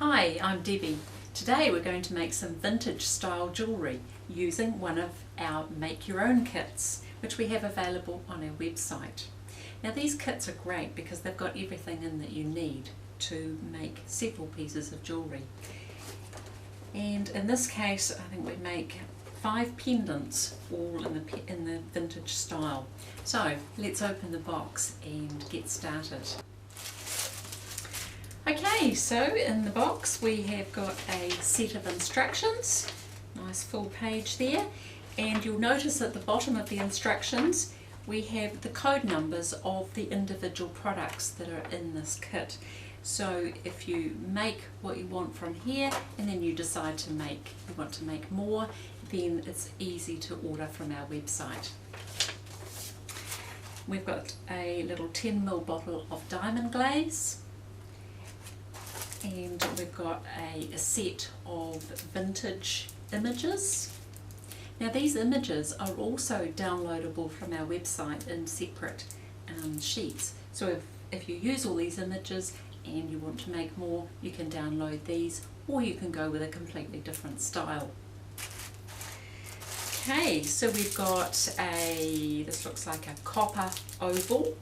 Hi, I'm Debbie. Today we're going to make some vintage style jewellery using one of our make your own kits, which we have available on our website. Now these kits are great because they've got everything in that you need to make several pieces of jewellery. And in this case I think we make 5 pendants all in the vintage style. So let's open the box and get started. Okay, so in the box we have got a set of instructions, nice full page there, and you'll notice at the bottom of the instructions we have the code numbers of the individual products that are in this kit. So if you make what you want from here and then you decide you want to make more, then it's easy to order from our website. We've got a little 10ml bottle of diamond glaze. And we've got a set of vintage images. Now these images are also downloadable from our website in separate sheets. So if you use all these images and you want to make more, you can download these, or you can go with a completely different style. Okay, so we've got this looks like a copper oval,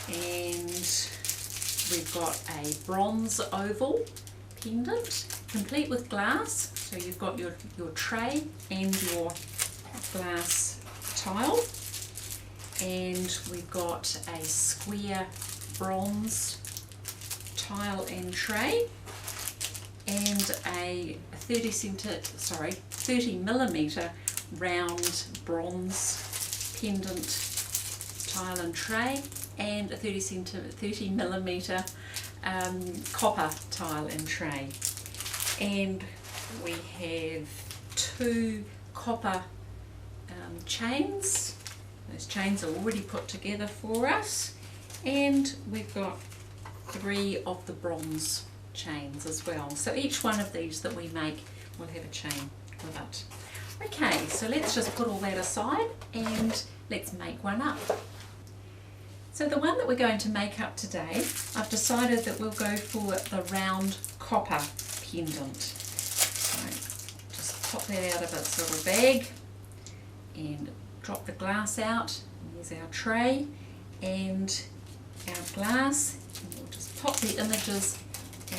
and we've got a bronze oval pendant, complete with glass. So you've got your tray and your glass tile. And we've got a square bronze tile and tray. And a 30mm round bronze pendant tile and tray, and a 30mm copper tile and tray. And we have 2 copper chains. Those chains are already put together for us, and we've got 3 of the bronze chains as well. So each one of these that we make will have a chain with it. Okay, so let's just put all that aside and let's make one up. So the one that we're going to make up today, I've decided that we'll go for the round copper pendant. So just pop that out of its little bag and drop the glass out. Here's our tray and our glass. And we'll just pop the images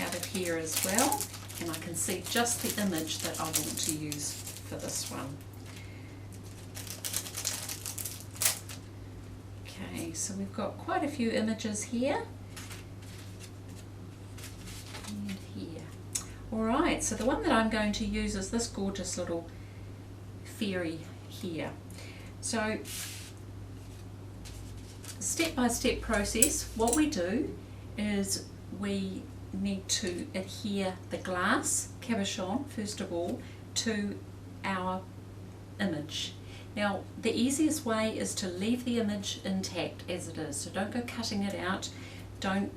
out of here as well, and I can see just the image that I want to use for this one. Okay, so we've got quite a few images here and here. Alright, so the one that I'm going to use is this gorgeous little fairy here. So, step-by-step process, what we do is we need to adhere the glass cabochon first of all to our image. Now the easiest way is to leave the image intact as it is, so don't go cutting it out, don't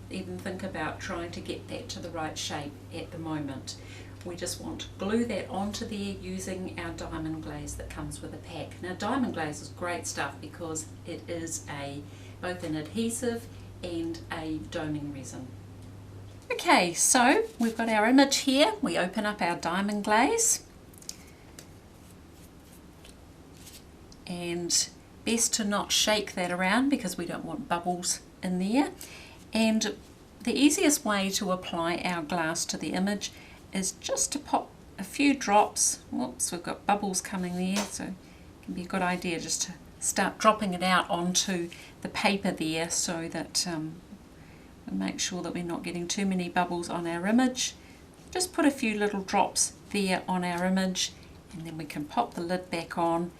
even think about trying to get that to the right shape at the moment. We just want to glue that onto there using our diamond glaze that comes with a pack. Now diamond glaze is great stuff because it is both an adhesive and a doming resin. Okay, so we've got our image here. We open up our diamond glaze, and best to not shake that around because we don't want bubbles in there. And the easiest way to apply our glass to the image is just to pop a few drops. Whoops, we've got bubbles coming there, so it can be a good idea just to start dropping it out onto the paper there so that we make sure that we're not getting too many bubbles on our image. Just put a few little drops there on our image, and then we can pop the lid back on.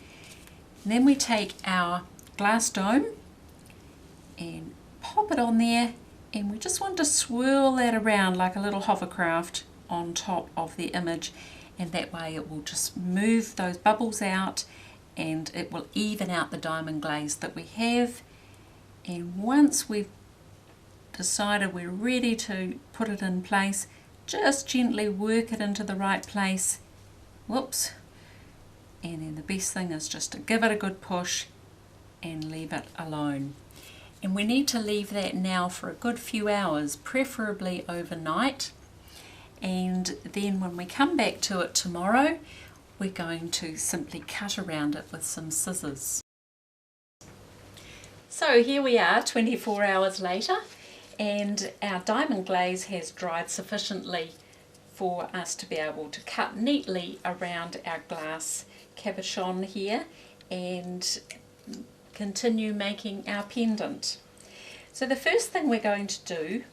And then we take our glass dome and pop it on there, and we just want to swirl that around like a little hovercraft on top of the image, and that way it will just move those bubbles out and it will even out the diamond glaze that we have. And once we've decided we're ready to put it in place, just gently work it into the right place. Whoops. And then the best thing is just to give it a good push and leave it alone. And we need to leave that now for a good few hours, preferably overnight, and then when we come back to it tomorrow, we're going to simply cut around it with some scissors. So here we are 24 hours later, and our diamond glaze has dried sufficiently for us to be able to cut neatly around our glass cabochon here and continue making our pendant. So the first thing we're going to do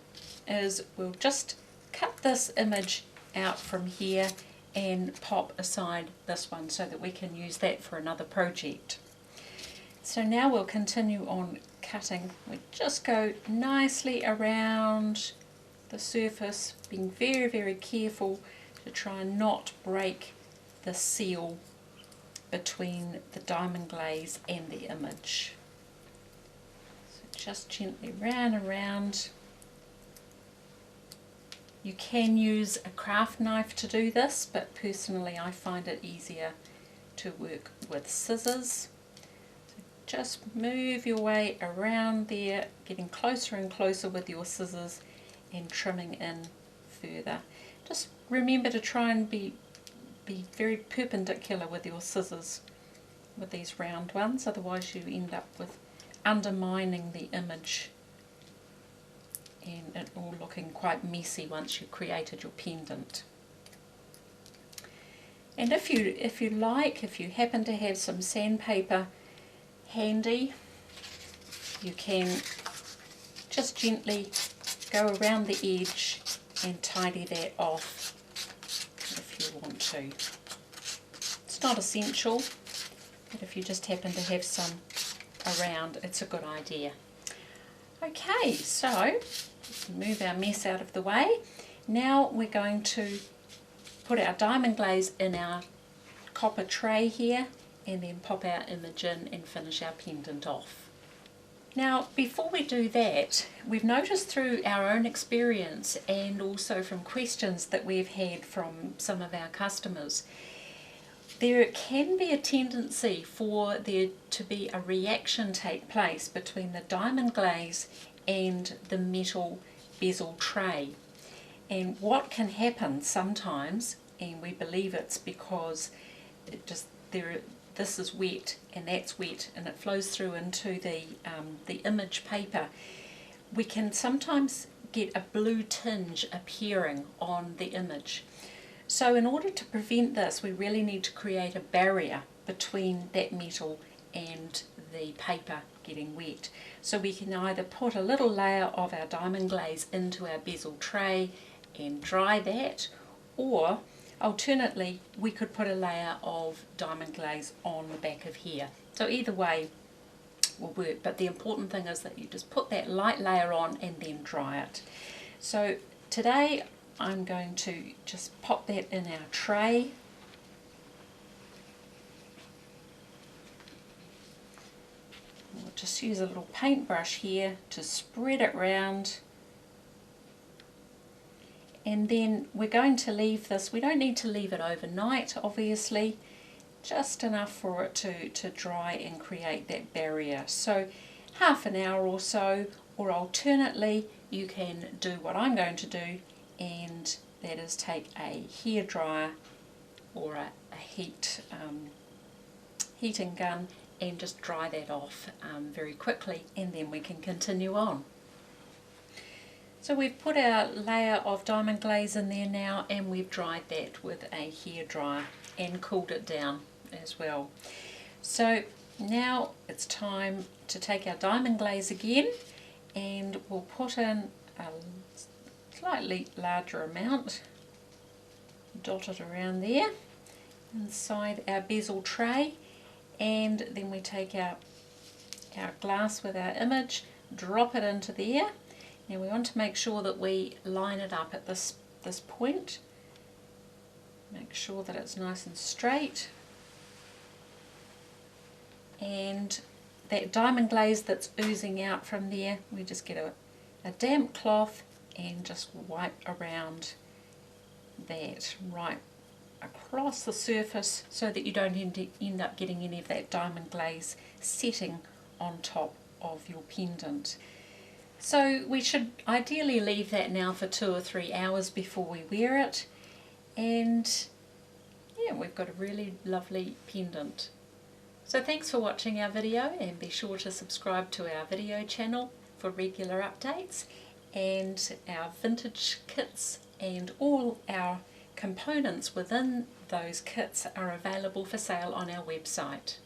is we'll just cut this image out from here and pop aside this one so that we can use that for another project. So now we'll continue on cutting. We just go nicely around the surface, being very, very careful to try and not break the seal between the diamond glaze and the image. So just gently round and around. You can use a craft knife to do this, but personally I find it easier to work with scissors. Just move your way around there, getting closer and closer with your scissors and trimming in further. Just remember to try and be very perpendicular with your scissors with these round ones, otherwise you end up with undermining the image and it all looking quite messy once you've created your pendant. And if you happen to have some sandpaper handy, you can just gently go around the edge and tidy that off if you want to. It's not essential, but if you just happen to have some around, it's a good idea. Okay, so move our mess out of the way. Now we're going to put our diamond glaze in our copper tray here and then pop our image in and finish our pendant off. Now before we do that, we've noticed through our own experience and also from questions that we've had from some of our customers, there can be a tendency for there to be a reaction take place between the diamond glaze and the metal bezel tray. And what can happen sometimes, and we believe it's because this is wet and that's wet and it flows through into the image paper, we can sometimes get a blue tinge appearing on the image. So in order to prevent this, we really need to create a barrier between that metal and the paper getting wet. So we can either put a little layer of our diamond glaze into our bezel tray and dry that, or alternately we could put a layer of diamond glaze on the back of here. So either way will work, but the important thing is that you just put that light layer on and then dry it. So today I'm going to just pop that in our tray. We'll just use a little paintbrush here to spread it round. And then we're going to leave this, we don't need to leave it overnight obviously, just enough for it to dry and create that barrier. So half an hour or so, or alternately you can do what I'm going to do, and that is take a hairdryer or a heating gun and just dry that off very quickly, and then we can continue on. So we've put our layer of diamond glaze in there now, and we've dried that with a hairdryer and cooled it down as well. So now it's time to take our diamond glaze again, and we'll put in a slightly larger amount, dot it around there inside our bezel tray, and then we take our glass with our image, drop it into there. Now we want to make sure that we line it up at this point. Make sure that it's nice and straight. And that diamond glaze that's oozing out from there, we just get a damp cloth and just wipe around that right across the surface so that you don't end up getting any of that diamond glaze setting on top of your pendant. So we should ideally leave that now for 2 or 3 hours before we wear it, and yeah, we've got a really lovely pendant. So thanks for watching our video, and be sure to subscribe to our video channel for regular updates, and our vintage kits and all our components within those kits are available for sale on our website.